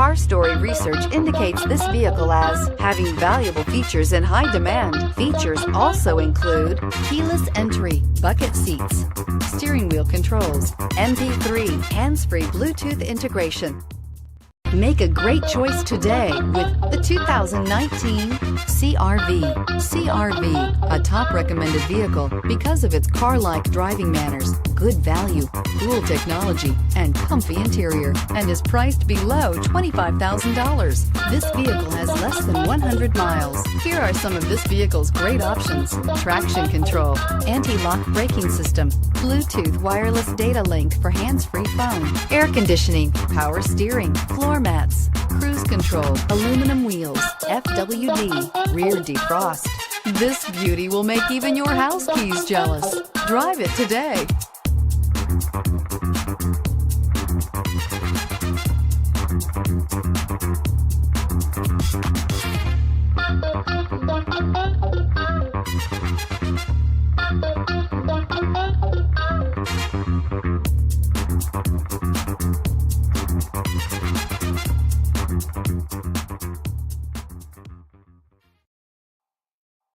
Car Story research indicates this vehicle as having valuable features in high demand. Features also include keyless entry, bucket seats, steering wheel controls, MP3, hands-free Bluetooth integration. Make a great choice today with the 2019 CR-V. CR-V, a top recommended vehicle because of its car-like driving manners, good value, cool technology, and comfy interior, and is priced below $25,000. This vehicle has less than 100 miles. Here are some of this vehicle's great options: traction control, anti-lock braking system, Bluetooth wireless data link for hands-free phone, air conditioning, power steering, floor mats, cruise control, aluminum wheels, FWD, rear defrost. This beauty will make even your house keys jealous. Drive it today.